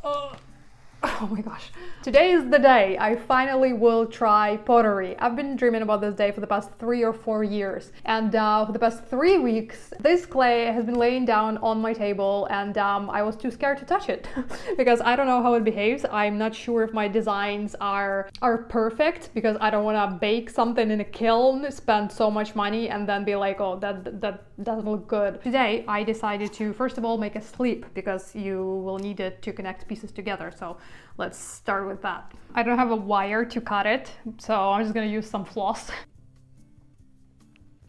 Oh. Oh my gosh. Today is the day I finally will try pottery. I've been dreaming about this day for the past 3 or 4 years. And for the past 3 weeks, this clay has been laying down on my table and I was too scared to touch it because I don't know how it behaves. I'm not sure if my designs are perfect because I don't want to bake something in a kiln, spend so much money and then be like, oh, that doesn't look good. Today, I decided to, first of all, make a sleeve because you will need it to connect pieces together. So let's start with that. I don't have a wire to cut it, so I'm just gonna use some floss.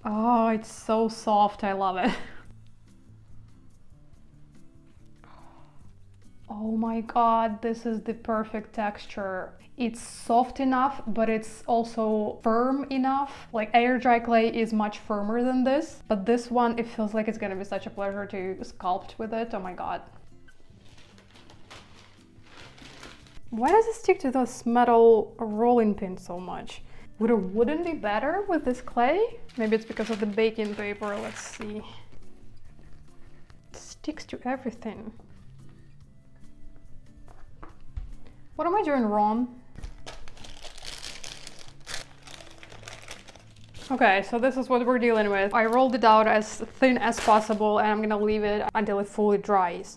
Oh, it's so soft, I love it. Oh my god, this is the perfect texture. It's soft enough, but it's also firm enough. Like air dry clay is much firmer than this, but this one, it feels like it's gonna be such a pleasure to sculpt with it. Oh my god. Why does it stick to this metal rolling pin so much? Would a wooden be better with this clay? Maybe it's because of the baking paper, let's see. It sticks to everything. What am I doing wrong? Okay, so this is what we're dealing with. I rolled it out as thin as possible and I'm gonna leave it until it fully dries.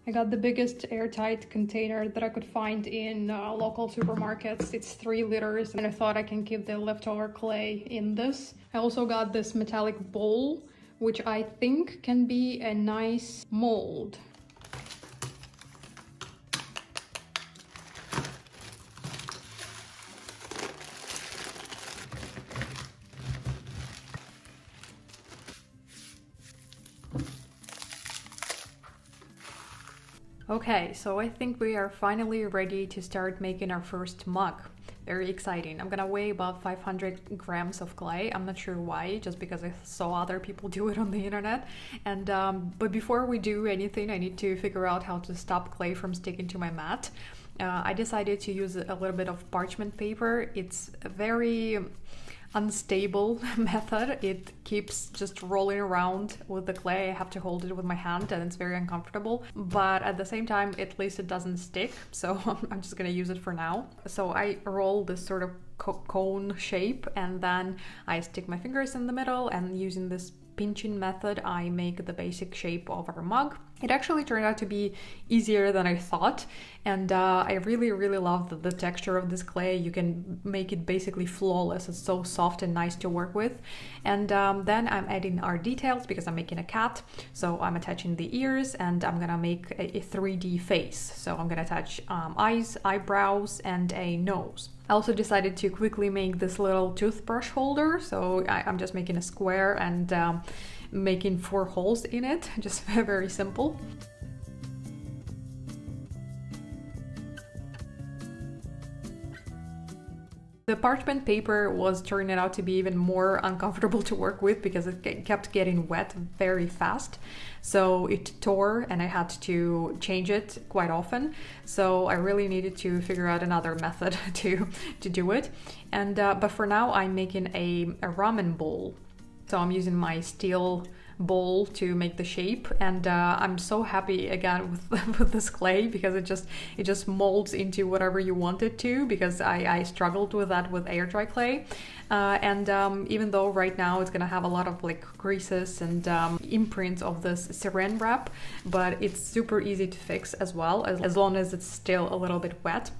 I got the biggest airtight container that I could find in local supermarkets. It's 3 liters and I thought I can keep the leftover clay in this. I also got this metallic bowl, which I think can be a nice mold. Okay, so I think we are finally ready to start making our first mug. Very exciting. I'm gonna weigh about 500 grams of clay. I'm not sure why, just because I saw other people do it on the internet. And but before we do anything, I need to figure out how to stop clay from sticking to my mat. I decided to use a little bit of parchment paper. It's a very unstable method. It keeps just rolling around with the clay. I have to hold it with my hand and it's very uncomfortable, but at the same time at least it doesn't stick, so I'm just gonna use it for now. So I roll this sort of cone shape and then I stick my fingers in the middle, and using this pinching method I make the basic shape of our mug. It actually turned out to be easier than I thought, and I really love the texture of this clay. You can make it basically flawless. It's so soft and nice to work with. And then I'm adding our details because I'm making a cat. So I'm attaching the ears and I'm gonna make a 3D face. So I'm gonna attach eyes, eyebrows, and a nose. I also decided to quickly make this little toothbrush holder. So I'm just making a square and making 4 holes in it, just very simple. The parchment paper was turning out to be even more uncomfortable to work with because it kept getting wet very fast. So it tore and I had to change it quite often. So I really needed to figure out another method to do it. And but for now I'm making a ramen bowl. So I'm using my steel bowl to make the shape, and I'm so happy again with this clay because it just molds into whatever you want it to, because I struggled with that with air dry clay, and even though right now it's gonna have a lot of like creases and imprints of this saran wrap, but it's super easy to fix as well, as long as it's still a little bit wet.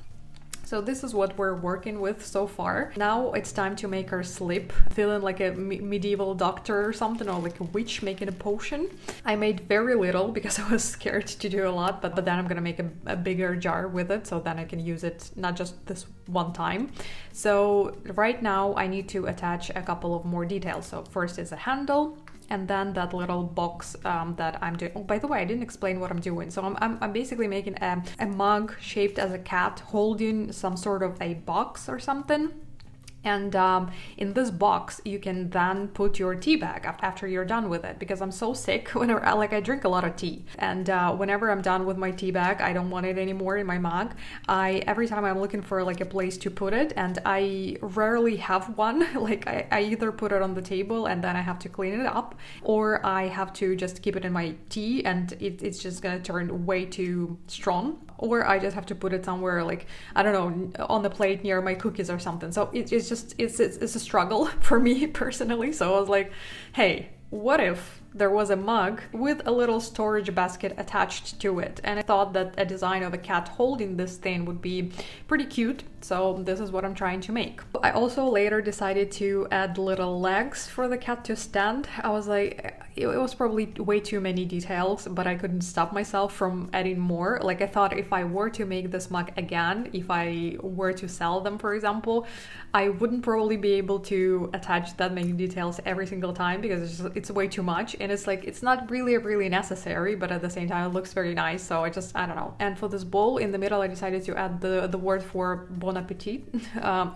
So this is what we're working with so far. Now it's time to make our slip, feeling like a medieval doctor or something, or like a witch making a potion. I made very little because I was scared to do a lot, but then I'm gonna make a bigger jar with it, so then I can use it not just this one time. So right now I need to attach a couple of more details. So first is a handle, and then that little box that I'm doing. Oh, by the way, I didn't explain what I'm doing. So I'm basically making a mug shaped as a cat holding some sort of a box or something. And in this box, you can then put your tea bag after you're done with it, because I'm so sick whenever I drink a lot of tea. And whenever I'm done with my tea bag, I don't want it anymore in my mug. Every time I'm looking for like a place to put it, and I rarely have one. Like I either put it on the table and then I have to clean it up, or I have to just keep it in my tea and it's just gonna turn way too strong. Or I just have to put it somewhere, like, I don't know, on the plate near my cookies or something. So it's a struggle for me personally. So I was like, hey, what if there was a mug with a little storage basket attached to it? And I thought that a design of a cat holding this thing would be pretty cute. So this is what I'm trying to make. I also later decided to add little legs for the cat to stand. I was like, it was probably way too many details, but I couldn't stop myself from adding more. Like I thought if I were to make this mug again, if I were to sell them, for example, I wouldn't probably be able to attach that many details every single time, because it's way too much. And it's like, it's not really necessary, but at the same time it looks very nice. So I don't know. And for this bowl in the middle, I decided to add the word for bon appetit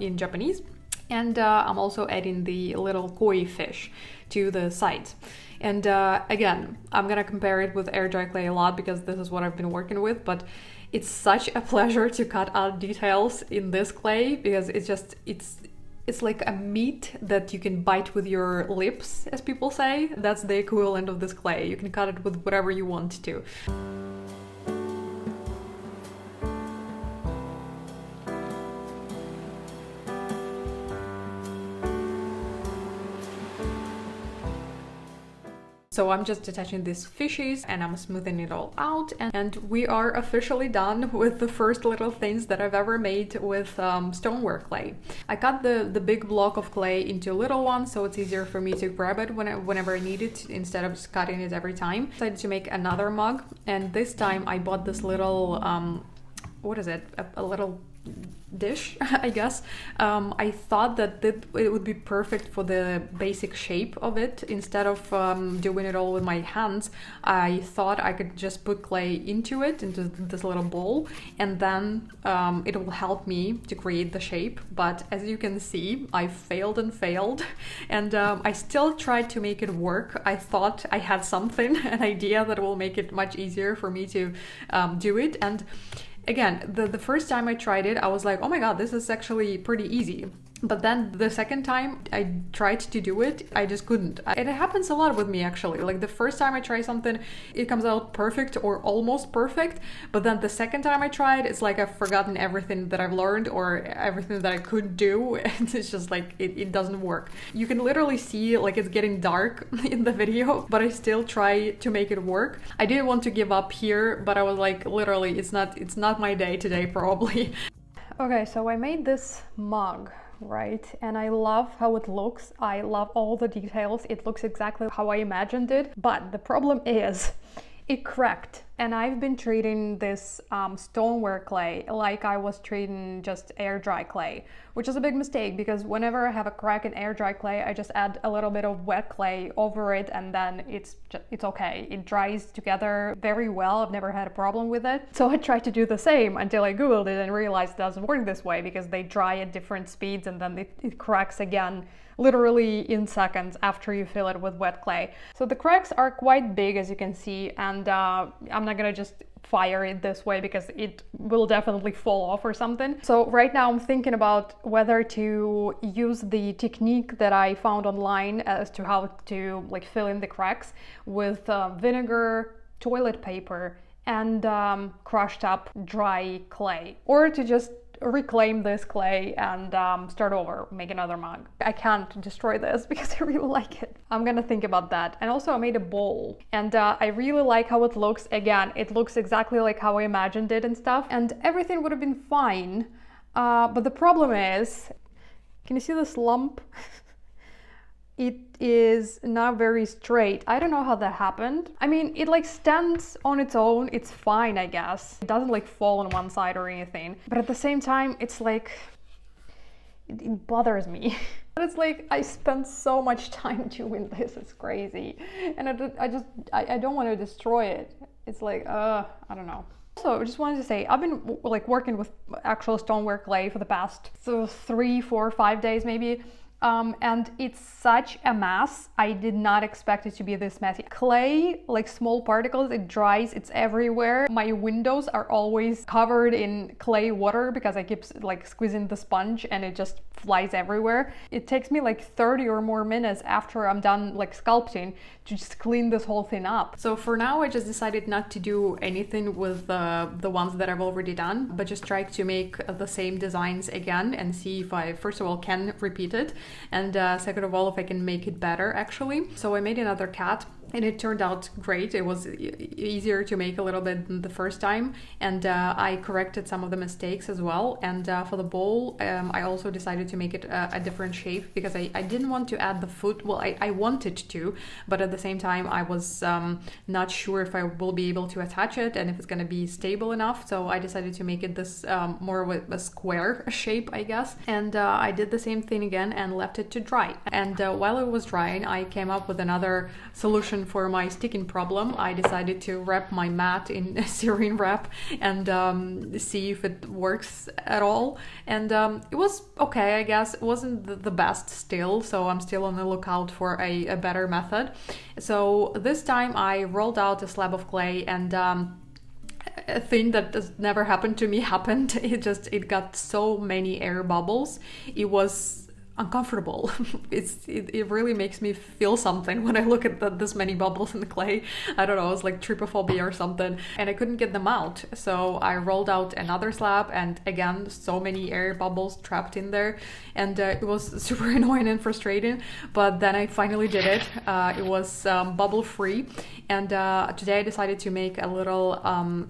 in Japanese. And I'm also adding the little koi fish to the sides. And again, I'm gonna compare it with air dry clay a lot because this is what I've been working with, but it's such a pleasure to cut out details in this clay, because it's like a meat that you can bite with your lips, as people say. That's the equivalent of this clay. You can cut it with whatever you want to. So I'm just attaching these fishes and I'm smoothing it all out, and we are officially done with the first little things that I've ever made with stoneware clay. I cut the big block of clay into little ones, so it's easier for me to grab it whenever I need it, instead of just cutting it every time. I decided to make another mug, and this time I bought this little, what is it? A little dish, I guess. I thought that it would be perfect for the basic shape of it. Instead of doing it all with my hands, I thought I could just put clay into this little bowl, and then it will help me to create the shape. But as you can see, I failed and failed, and I still tried to make it work. I thought I had something, an idea that will make it much easier for me to do it. And again, the first time I tried it, I was like, oh my god, this is actually pretty easy. But then the second time I tried to do it, I just couldn't. And it happens a lot with me, actually. Like the first time I try something, it comes out perfect or almost perfect. But then the second time I tried, it's like I've forgotten everything that I've learned or everything that I could do. And it's just like, it doesn't work. You can literally see like it's getting dark in the video, but I still try to make it work. I didn't want to give up here, but I was like, literally, it's not my day today, probably. Okay, so I made this mug, right? And I love how it looks. I love all the details. It looks exactly how I imagined it. But the problem is it cracked. And I've been treating this stoneware clay like I was treating just air dry clay, which is a big mistake, because whenever I have a crack in air dry clay, I just add a little bit of wet clay over it, and then it's okay. It dries together very well. I've never had a problem with it. So I tried to do the same until I Googled it and realized it doesn't work this way, because they dry at different speeds and then it cracks again literally in seconds after you fill it with wet clay. So the cracks are quite big, as you can see, and I'm not gonna just fire it this way because it will definitely fall off or something. So right now I'm thinking about whether to use the technique that I found online as to how to like fill in the cracks with vinegar, toilet paper, and crushed up dry clay, or to just reclaim this clay and start over, make another mug. I can't destroy this because I really like it. I'm gonna think about that. And also I made a bowl, and I really like how it looks. Again, it looks exactly like how I imagined it and stuff, and everything would have been fine. But the problem is, can you see this lump? It is not very straight. I don't know how that happened. I mean, it like stands on its own. It's fine, I guess. It doesn't like fall on one side or anything. But at the same time, it's like, it bothers me. But it's like, I spent so much time doing this. It's crazy. And I don't want to destroy it. It's like, I don't know. So I just wanted to say, I've been like working with actual stoneware clay for the past 3, 4, 5 days maybe. And it's such a mess. I did not expect it to be this messy. Clay, like small particles, it dries, it's everywhere. My windows are always covered in clay water because I keep like squeezing the sponge and it just flies everywhere. It takes me like 30 or more minutes after I'm done like sculpting to just clean this whole thing up. So for now, I just decided not to do anything with the ones that I've already done, but just try to make the same designs again and see if I, first of all, can repeat it, and second of all, if I can make it better actually. So I made another cat and it turned out great. It was easier to make a little bit than the first time, and I corrected some of the mistakes as well. And for the bowl, I also decided to make it a different shape because I didn't want to add the foot. Well, I wanted to, but at the same time I was not sure if I will be able to attach it and if it's going to be stable enough. So I decided to make it this more of a square shape, I guess. And I did the same thing again and left it to dry. And while it was drying, I came up with another solution for my sticking problem. I decided to wrap my mat in saran wrap and see if it works at all. And it was okay, I guess. It wasn't the best still, so I'm still on the lookout for a better method. So this time I rolled out a slab of clay, and a thing that has never happened to me happened. It got so many air bubbles. It was uncomfortable. It really makes me feel something when I look at this many bubbles in the clay. I don't know, it's like trypophobia or something, and I couldn't get them out. So I rolled out another slab, and again, so many air bubbles trapped in there, and it was super annoying and frustrating. But then I finally did it. It was bubble free, and today I decided to make a little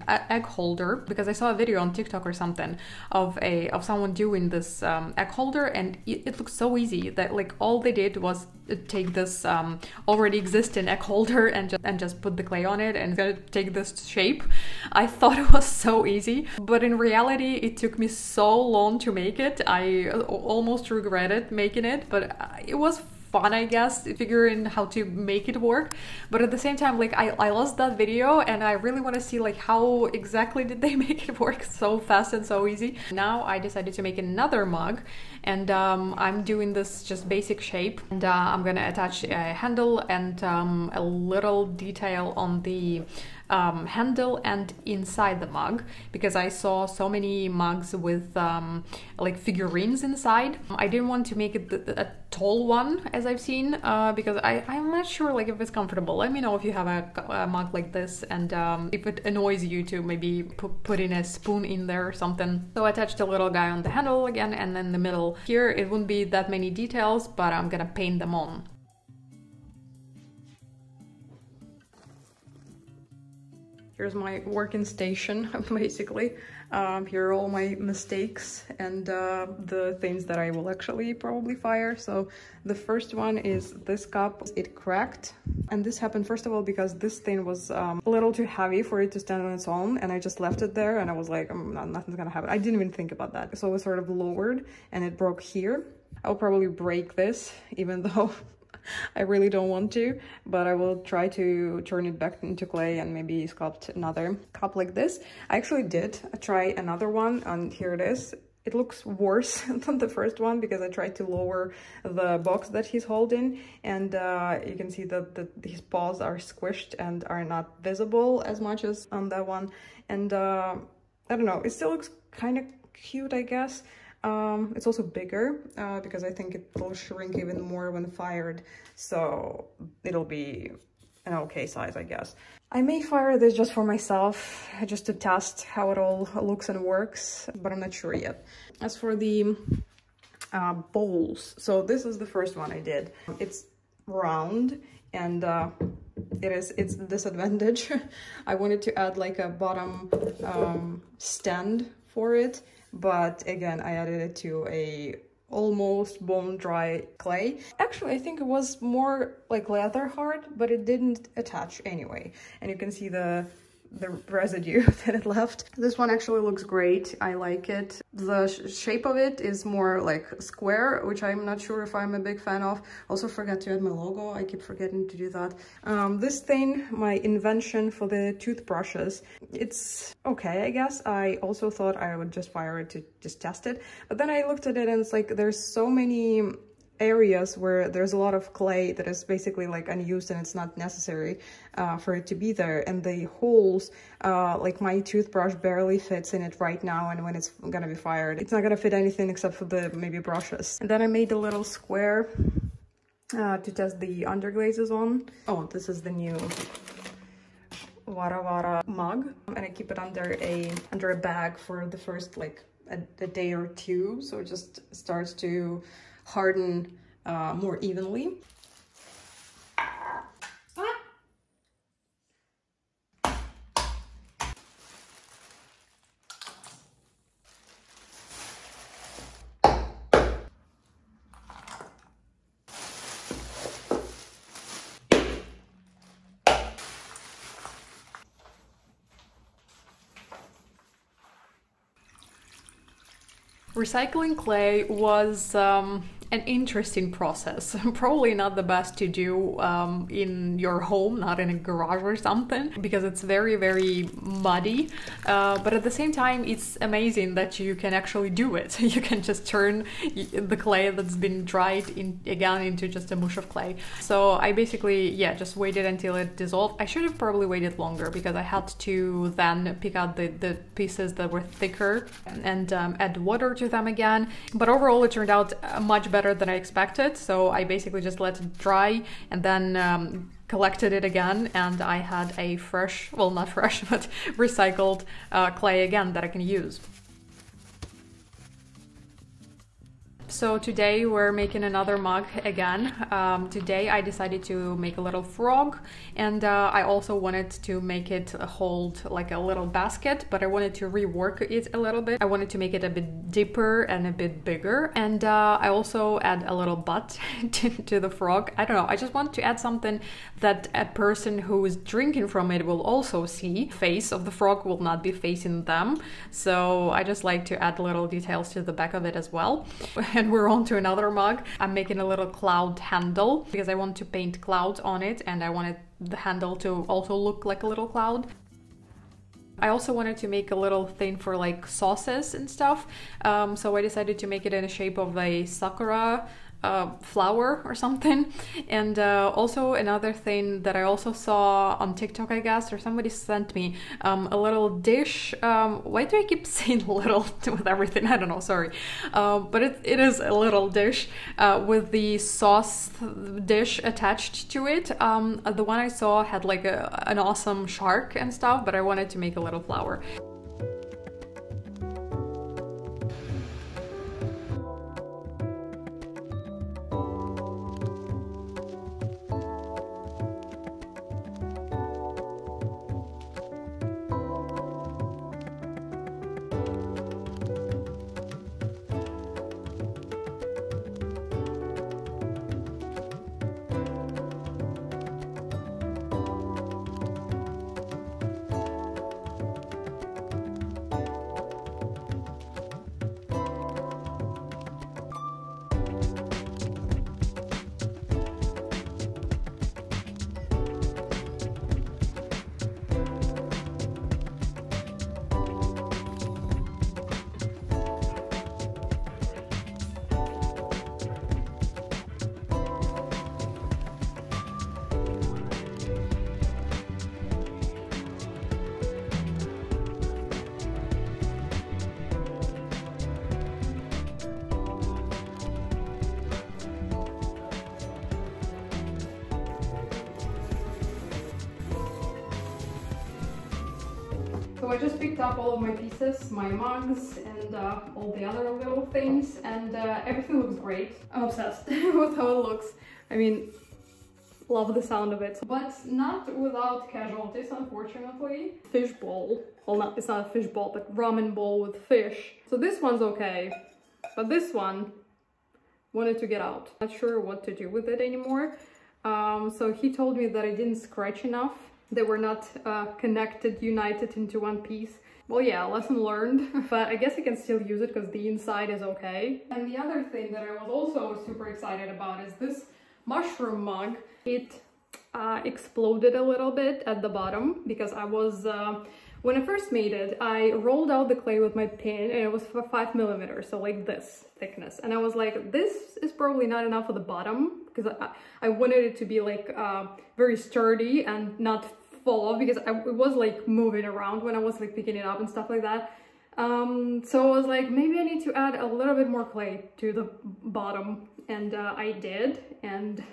egg holder because I saw a video on TikTok or something of someone doing this egg holder, and it looks so easy that like all they did was take this already existing egg holder and just put the clay on it and it's gonna take this shape. I thought it was so easy, but in reality it took me so long to make it. I almost regretted making it, but it was fun, I guess, figuring how to make it work. But at the same time, like I lost that video and I really want to see like how exactly did they make it work so fast and so easy. Now I decided to make another mug, and I'm doing this just basic shape, and I'm gonna attach a handle and a little detail on the handle and inside the mug, because I saw so many mugs with like figurines inside. I didn't want to make it a tall one as I've seen because I'm not sure like if it's comfortable. Let me know if you have a mug like this, and if it annoys you to maybe put in a spoon in there or something. So I attached a little guy on the handle again, and then the middle here. It wouldn't be that many details, but I'm gonna paint them on. Here's my working station, basically. Here are all my mistakes and the things that I will actually probably fire. So the first one is this cup. It cracked. And this happened, first of all, because this thing was a little too heavy for it to stand on its own. And I just left it there and I was like, nothing's gonna happen. I didn't even think about that. So it was sort of lowered and it broke here. I'll probably break this, even though I really don't want to, but I will try to turn it back into clay and maybe sculpt another cup like this. I actually did try another one, and here it is. It looks worse than the first one because I tried to lower the box that he's holding, and you can see that his paws are squished and are not visible as much as on that one. And I don't know, it still looks kind of cute, I guess. It's also bigger because I think it will shrink even more when fired, so it'll be an okay size, I guess. I may fire this just for myself, just to test how it all looks and works, but I'm not sure yet. As for the bowls, so this is the first one I did. It's round and it's a disadvantage. I wanted to add like a bottom stand for it, but again I added it to a almost bone dry clay. Actually, I think it was more like leather hard, but it didn't attach anyway. And you can see the the residue that it left. This one actually looks great. I like it. The shape of it is more like square, which I'm not sure if I'm a big fan of. Also forgot to add my logo. I keep forgetting to do that. This thing, my invention for the toothbrushes, it's okay, I guess. I also thought I would just fire it to just test it, but then I looked at it and it's like there's so many areas where there's a lot of clay that is basically like unused and it's not necessary for it to be there, and the holes, like my toothbrush barely fits in it right now, and when it's gonna be fired it's not gonna fit anything except for the maybe brushes. And then I made a little square to test the underglazes on. Oh, this is the new Vara Vara mug, and I keep it under a bag for the first like a day or two, so it just starts to harden more evenly. Recycling clay was an interesting process. Probably not the best to do in your home, not in a garage or something, because it's very, very muddy. But at the same time, it's amazing that you can actually do it. You can just turn the clay that's been dried again into just a mush of clay. So I basically, yeah, just waited until it dissolved. I should have probably waited longer because I had to then pick out the pieces that were thicker and add water to them again. But overall, it turned out much better than I expected. So I basically just let it dry and then collected it again, and I had a fresh, well, not fresh, but recycled clay again that I can use. So today we're making another mug again. Today I decided to make a little frog, and I also wanted to make it hold like a little basket, but I wanted to rework it a little bit. I wanted to make it a bit deeper and a bit bigger, and I also add a little butt to the frog. I don't know, I just want to add something that a person who is drinking from it will also see. Face of the frog will not be facing them, so I just like to add little details to the back of it as well. And we're on to another mug. I'm making a little cloud handle because I want to paint clouds on it, and I wanted the handle to also look like a little cloud. I also wanted to make a little thing for like sauces and stuff, so I decided to make it in the shape of a sakura flower or something. And also another thing that I also saw on TikTok, I guess, or somebody sent me a little dish. Why do I keep saying little with everything? I don't know, sorry. But it is a little dish with the sauce dish attached to it. The one I saw had like an awesome shark and stuff, but I wanted to make a little flower. So I just picked up all of my pieces, my mugs, and all the other little things, and everything looks great. I'm obsessed with how it looks. I mean, love the sound of it. But not without casualties, unfortunately. Fish bowl. Well, it's not a fish bowl, but ramen bowl with fish. So this one's okay, but this one wanted to get out. Not sure what to do with it anymore. So he told me that I didn't scratch enough They were not connected, united into one piece. Well, yeah, lesson learned, but I guess I can still use it because the inside is okay. And the other thing that I was also super excited about is this mushroom mug. It exploded a little bit at the bottom because I was, when I first made it, I rolled out the clay with my pin and it was 5 millimeters, so like this thickness. And I was like, this is probably not enough for the bottom because I wanted it to be like very sturdy and not fall off because it was like moving around when I was like picking it up and stuff like that. So I was like, maybe I need to add a little bit more clay to the bottom, and I did, and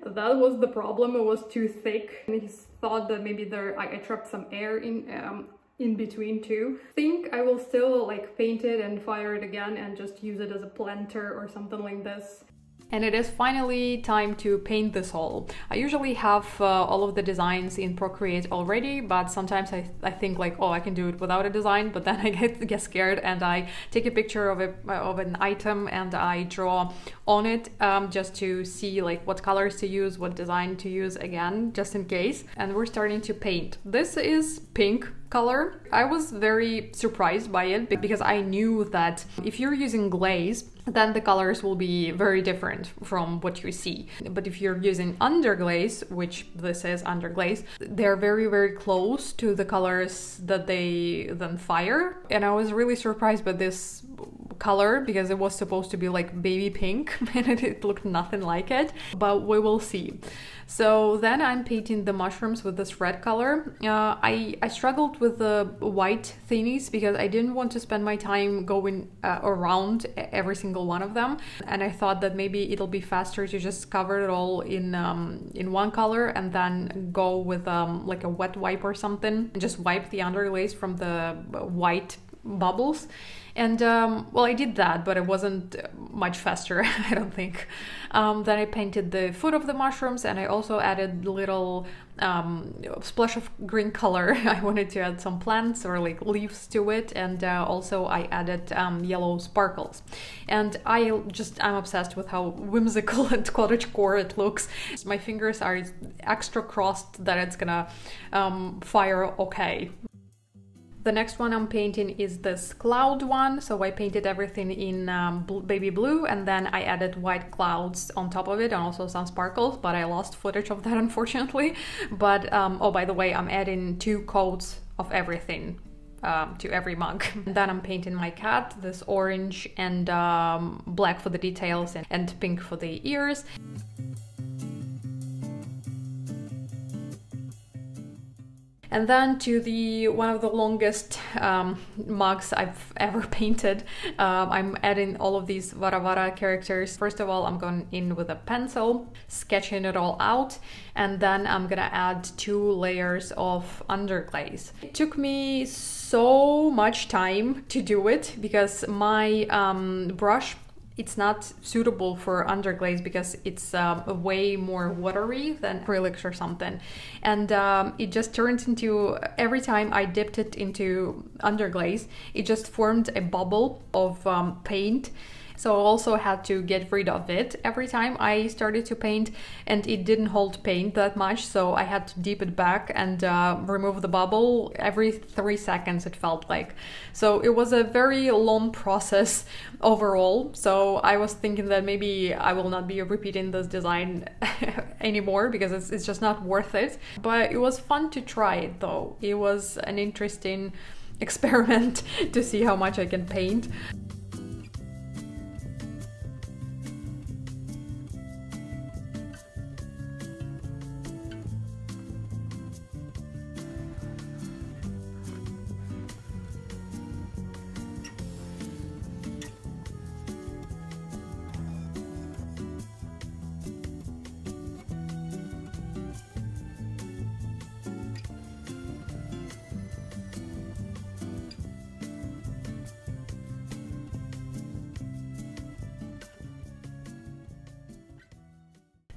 that was the problem. It was too thick, and he thought that maybe I trapped some air in between too. I think I will still like paint it and fire it again and just use it as a planter or something like this. And it is finally time to paint this hole. I usually have all of the designs in Procreate already, but sometimes I think like, oh, I can do it without a design, but then I get scared and I take a picture of an item and I draw on it just to see like what colors to use, what design to use again, just in case. And we're starting to paint. This is pink color. I was very surprised by it because I knew that if you're using glaze, then the colors will be very different from what you see. But if you're using underglaze, which this is underglaze, they're very, very close to the colors that they then fire. And I was really surprised by this color because it was supposed to be like baby pink and it looked nothing like it, but we will see. So then I'm painting the mushrooms with this red color. I struggled with the white thingies because I didn't want to spend my time going around every single one of them, and I thought that maybe it'll be faster to just cover it all in one color and then go with like a wet wipe or something and just wipe the underglaze from the white bubbles. And well, I did that, but it wasn't much faster, I don't think. Then I painted the foot of the mushrooms, and I also added little splash of green color. I wanted to add some plants or like leaves to it, and also I added yellow sparkles. And I'm obsessed with how whimsical and cottagecore it looks. My fingers are extra crossed that it's gonna fire okay. The next one I'm painting is this cloud one. So I painted everything in baby blue, and then I added white clouds on top of it and also some sparkles, but I lost footage of that unfortunately. But oh, by the way, I'm adding 2 coats of everything to every mug. And then I'm painting my cat, this orange and black for the details and pink for the ears. And then to one of the longest mugs I've ever painted, I'm adding all of these Vara Vara characters. First of all, I'm going in with a pencil, sketching it all out, and then I'm gonna add 2 layers of underglaze. It took me so much time to do it because my brush, it's not suitable for underglaze because it's way more watery than acrylics or something. And it just turned into, every time I dipped it into underglaze, it just formed a bubble of paint. So I also had to get rid of it every time I started to paint, and it didn't hold paint that much, so I had to dip it back and remove the bubble every 3 seconds, it felt like. So it was a very long process overall, so I was thinking that maybe I will not be repeating this design anymore because it's just not worth it. But it was fun to try it though. It was an interesting experiment to see how much I can paint.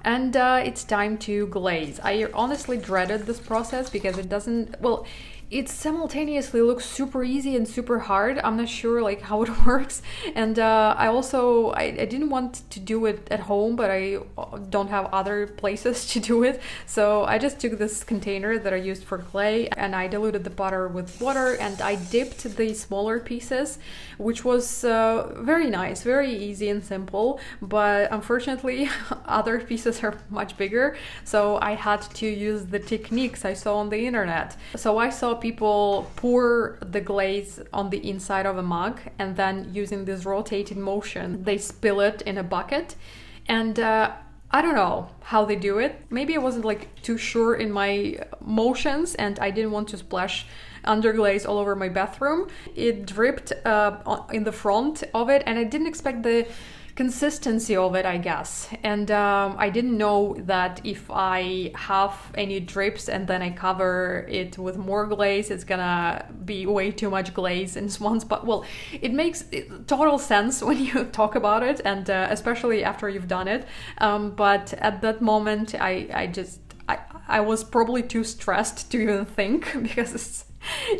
And it's time to glaze. I honestly dreaded this process because it doesn't, well, it simultaneously looks super easy and super hard. I'm not sure like how it works. And I didn't want to do it at home, but I don't have other places to do it. So I just took this container that I used for clay and I diluted the butter with water and I dipped the smaller pieces, which was very nice, very easy and simple. But unfortunately, other pieces are much bigger. So I had to use the techniques I saw on the internet. So I saw people pour the glaze on the inside of a mug and then using this rotating motion, they spill it in a bucket. And I don't know how they do it. Maybe I wasn't like too sure in my motions and I didn't want to splash underglaze all over my bathroom. It dripped in the front of it and I didn't expect the consistency of it, I guess. And I didn't know that if I have any drips and then I cover it with more glaze, it's gonna be way too much glaze in one spot. Well, it makes total sense when you talk about it, and especially after you've done it. But at that moment, I was probably too stressed to even think because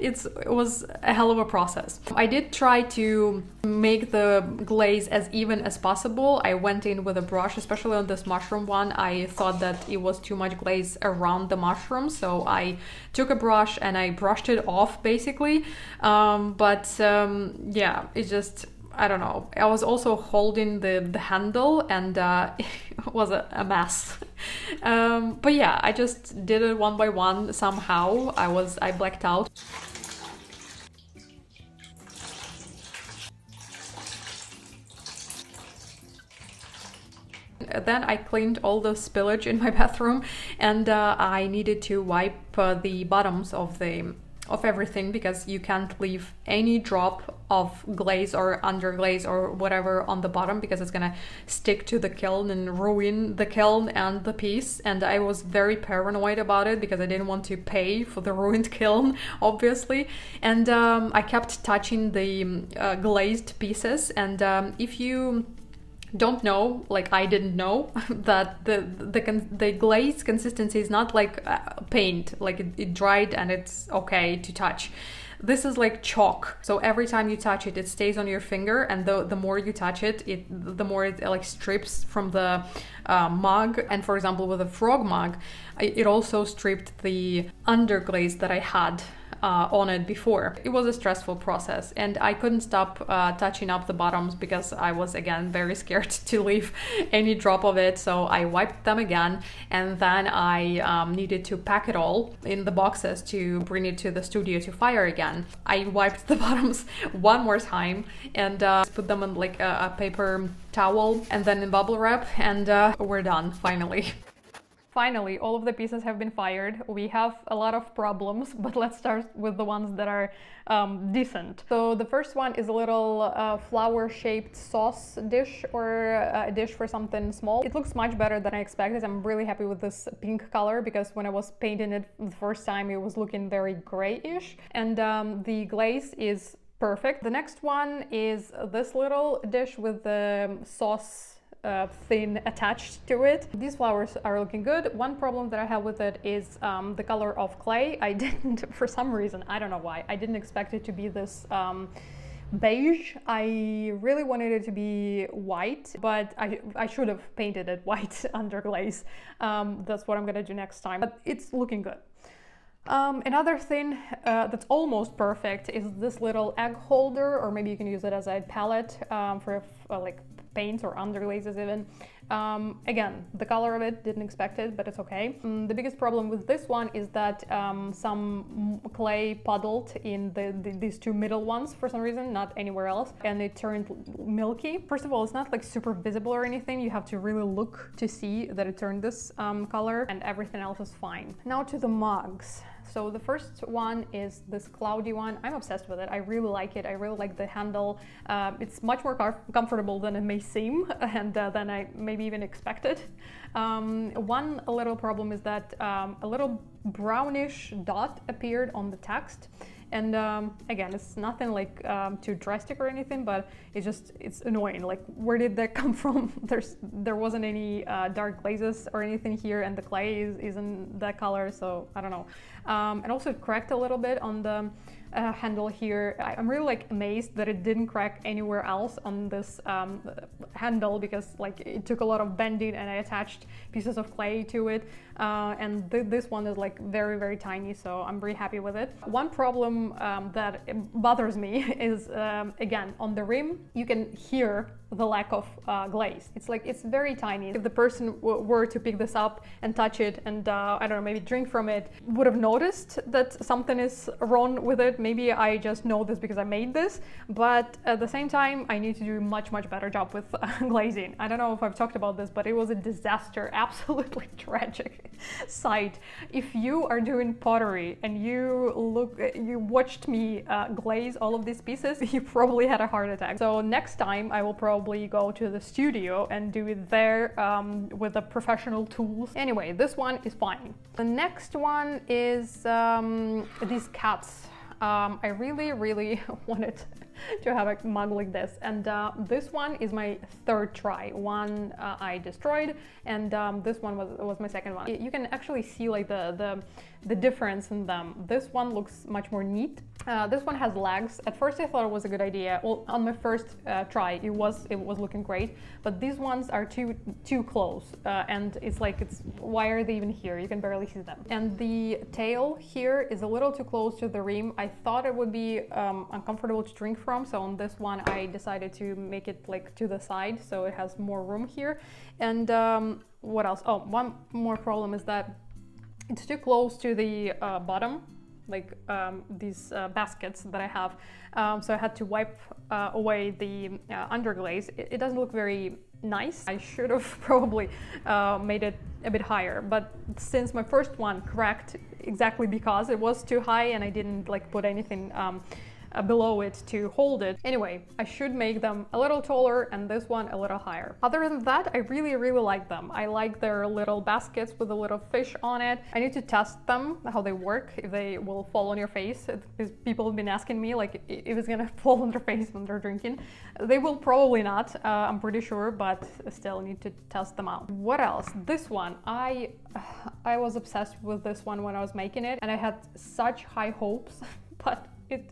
it was a hell of a process. I did try to make the glaze as even as possible. I went in with a brush, especially on this mushroom one. I thought that it was too much glaze around the mushroom, so I took a brush and I brushed it off basically. Yeah, it just, I don't know. I was also holding the handle and it was a mess. But yeah, I just did it one by one somehow. I blacked out. Then I cleaned all the spillage in my bathroom and I needed to wipe the bottoms of everything because you can't leave any drop of glaze or underglaze or whatever on the bottom because it's gonna stick to the kiln and ruin the kiln and the piece. And I was very paranoid about it because I didn't want to pay for the ruined kiln, obviously. And I kept touching the glazed pieces. And if you don't know, like I didn't know, that the glaze consistency is not like paint, like it dried and it's okay to touch. This is like chalk, so every time you touch it, it stays on your finger, and the more you touch it, the more it like strips from the mug. And for example, with a frog mug, it also stripped the underglaze that I had on it before. It was a stressful process and I couldn't stop touching up the bottoms because I was again very scared to leave any drop of it. So I wiped them again and then I needed to pack it all in the boxes to bring it to the studio to fire again. I wiped the bottoms one more time and put them in like a paper towel and then in bubble wrap, and we're done finally. Finally, all of the pieces have been fired. We have a lot of problems, but let's start with the ones that are decent. So the first one is a little flower-shaped sauce dish, or a dish for something small. It looks much better than I expected. I'm really happy with this pink color because when I was painting it the first time, it was looking very grayish. And the glaze is perfect. The next one is this little dish with the sauce thin attached to it. These flowers are looking good. One problem that I have with it is the color of clay. I didn't, for some reason, I don't know why, I didn't expect it to be this beige. I really wanted it to be white, but I should have painted it white underglaze. That's what I'm gonna do next time, but it's looking good. Another thing that's almost perfect is this little egg holder, or maybe you can use it as a palette for like paints or underglazes even. Again, the color of it, didn't expect it, but it's okay. The biggest problem with this one is that some clay puddled in these two middle ones for some reason, not anywhere else, and it turned milky. First of all, it's not like super visible or anything. You have to really look to see that it turned this color, and everything else is fine. Now to the mugs. So the first one is this cloudy one. I'm obsessed with it. I really like it. I really like the handle. It's much more comfortable than it may seem, and than I maybe even expected. One little problem is that a little brownish dot appeared on the text, And again, it's nothing like too drastic or anything, but it's annoying. Like, where did that come from? There wasn't any dark glazes or anything here, and the clay isn't that color, so I don't know. And also it cracked a little bit on the handle here. I'm really like amazed that it didn't crack anywhere else on this handle, because like it took a lot of bending and I attached pieces of clay to it, and this one is like very, very tiny, so I'm very happy with it. One problem that bothers me is again, on the rim you can hear the lack of glaze. It's like, it's very tiny. If the person were to pick this up and touch it and I don't know, maybe drink from it, would have noticed that something is wrong with it. Maybe I just know this because I made this, but at the same time I need to do a much better job with glazing. I don't know if I've talked about this, but it was a disaster, absolutely tragic sight. If you are doing pottery and you watched me glaze all of these pieces, you probably had a heart attack. So next time I will probably go to the studio and do it there with the professional tools. Anyway, this one is fine. The next one is these cats. I really wanted to have a mug like this, and this one is my third try. One I destroyed, and this one was my second one. You can actually see like the difference in them. This one looks much more neat. This one has legs. At first I thought it was a good idea. Well, on my first try it was looking great, but these ones are too close, and it's like, why are they even here? You can barely see them. And the tail here is a little too close to the rim. I thought it would be uncomfortable to drink from, so on this one I decided to make it like to the side, so it has more room here. And what else? Oh, one more problem is that it's too close to the bottom, like these baskets that I have, so I had to wipe away the underglaze. It doesn't look very nice. I should have probably made it a bit higher, but since my first one cracked exactly because it was too high and I didn't like put anything below it to hold it. Anyway, I should make them a little taller and this one a little higher. Other than that, I really like them. I like their little baskets with a little fish on it. I need to test them, how they work, if they will fall on your face, because people have been asking me like if it's gonna fall on their face when they're drinking. They will probably not, I'm pretty sure, but still need to test them out. What else? This one, I was obsessed with this one when I was making it, and I had such high hopes, but it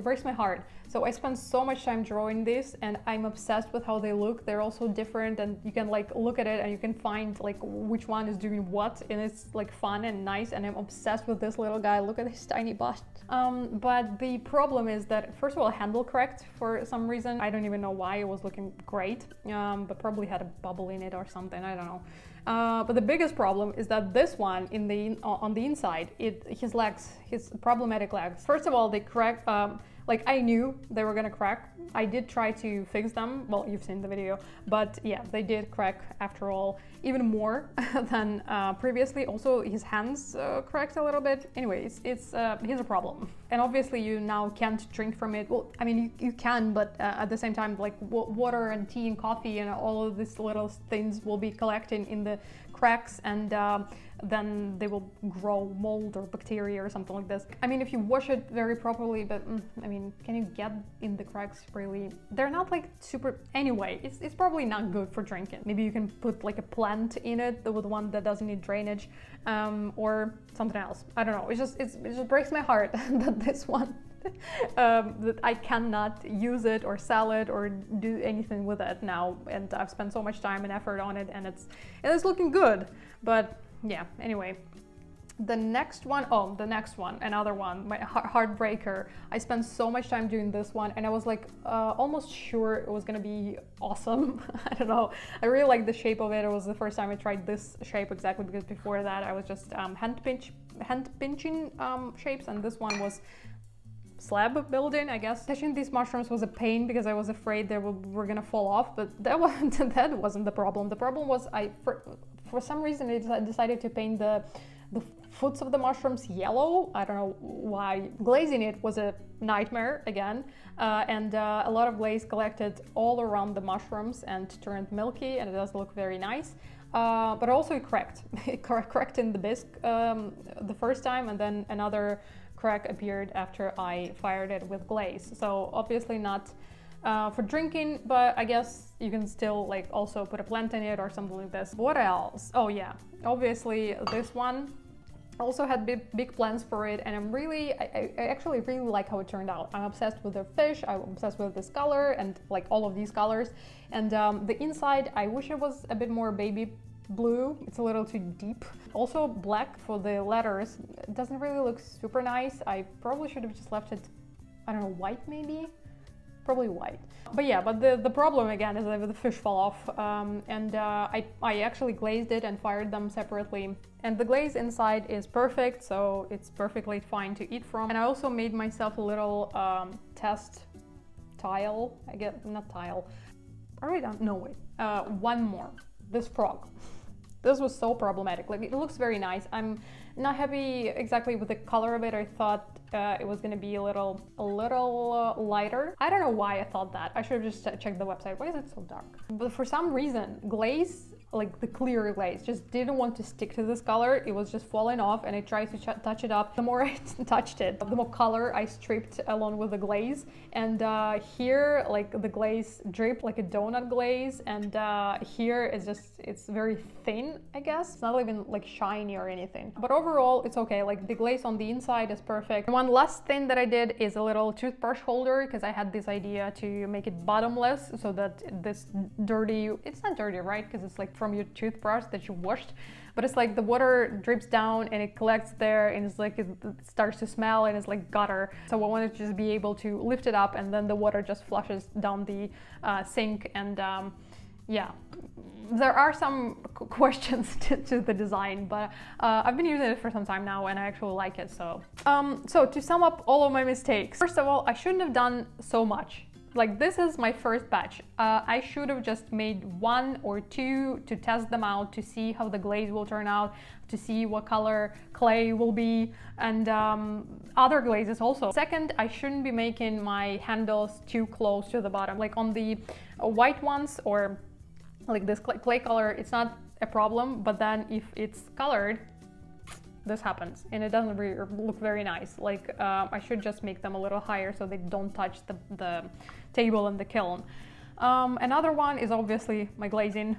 breaks my heart. So I spent so much time drawing this, and I'm obsessed with how they look. They're also different, and you can like look at it and you can find like which one is doing what, and it's like fun and nice, and I'm obsessed with this little guy. Look at his tiny butt. But the problem is that, first of all, handle cracked for some reason. I don't even know why. It was looking great, but probably had a bubble in it or something, I don't know. But the biggest problem is that this one on the inside, his legs, his problematic legs. First of all, they crack. Like, I knew they were gonna crack. I did try to fix them. Well, you've seen the video, but yeah, they did crack after all, even more than previously. Also, his hands cracked a little bit. Anyway, here's a problem. And obviously you now can't drink from it. Well, I mean, you can, but at the same time, like water and tea and coffee and all of these little things will be collecting in the cracks, and then they will grow mold or bacteria or something like this. I mean, if you wash it very properly, but I mean, can you get in the cracks really? They're not like super, anyway, it's probably not good for drinking. Maybe you can put like a plant in it, with one that doesn't need drainage, or something else. I don't know, it just breaks my heart that this one that I cannot use it or sell it or do anything with it now, and I've spent so much time and effort on it, and it's looking good. But yeah, anyway, the next one, another one, my heartbreaker. I spent so much time doing this one, and I was like almost sure it was gonna be awesome. I don't know, I really like the shape of it. It was the first time I tried this shape exactly, because before that I was just hand pinching shapes, and this one was slab building, I guess. Touching these mushrooms was a pain because I was afraid they were gonna fall off, but that wasn't the problem. The problem was for some reason I decided to paint the foots of the mushrooms yellow. I don't know why. Glazing it was a nightmare again, and a lot of glaze collected all around the mushrooms and turned milky, and it does look very nice. But also it cracked. It cracked in the bisque the first time, and then another crack appeared after I fired it with glaze. So obviously not for drinking, but I guess you can still like also put a plant in it or something like this. What else? Oh yeah, obviously this one also had big plans for it, and I actually really like how it turned out. I'm obsessed with the fish, I'm obsessed with this color and like all of these colors. And the inside, I wish it was a bit more baby blue. It's a little too deep. Also black for the letters. It doesn't really look super nice. I probably should have just left it, I don't know, white maybe? Probably white. But yeah, but the problem again is that the fish fell off, and I actually glazed it and fired them separately. And the glaze inside is perfect, so it's perfectly fine to eat from. And I also made myself a little test tile, I guess, not tile. I really don't know, wait. One more, this frog. This was so problematic. Like, it looks very nice. I'm not happy exactly with the color of it. I thought it was gonna be a little lighter. I don't know why I thought that. I should have just checked the website. Why is it so dark? But for some reason, glaze, like the clear glaze, just didn't want to stick to this color. It was just falling off, and I tried to touch it up. The more I touched it, the more color I stripped along with the glaze. And here, like the glaze dripped like a donut glaze, and here it's very thin, I guess. It's not even like shiny or anything. But overall, it's okay. Like the glaze on the inside is perfect. One last thing that I did is a little toothbrush holder, because I had this idea to make it bottomless so that this dirty, it's not dirty, right? Because it's like from your toothbrush that you washed, but it's like the water drips down and it collects there, and it's like it starts to smell, and it's like gutter. So I wanted to just be able to lift it up, and then the water just flushes down the sink. And yeah, there are some questions to the design, but I've been using it for some time now and I actually like it. So to sum up all of my mistakes, first of all, I shouldn't have done so much. Like, this is my first batch. I should have just made 1 or 2 to test them out, to see how the glaze will turn out, to see what color clay will be, and other glazes also. Second, I shouldn't be making my handles too close to the bottom. Like on the white ones, or like this clay color, it's not a problem, but then if it's colored, this happens, and it doesn't really look very nice. Like, I should just make them a little higher so they don't touch the table and the kiln. Another one is obviously my glazing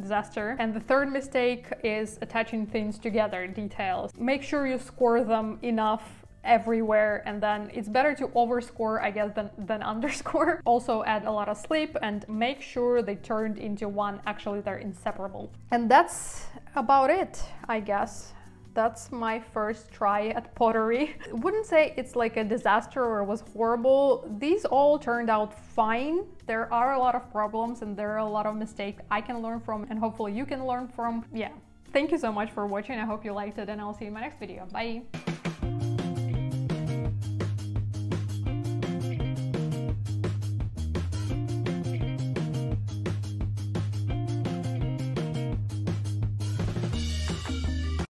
disaster. And the third mistake is attaching things together, details. Make sure you score them enough everywhere, and then it's better to overscore, I guess, than underscore. Also add a lot of sleep and make sure they turned into one. Actually, they're inseparable. And that's about it, I guess. That's my first try at pottery. I wouldn't say it's like a disaster or it was horrible. These all turned out fine. There are a lot of problems and there are a lot of mistakes I can learn from, and hopefully you can learn from. Yeah. Thank you so much for watching. I hope you liked it, and I'll see you in my next video. Bye!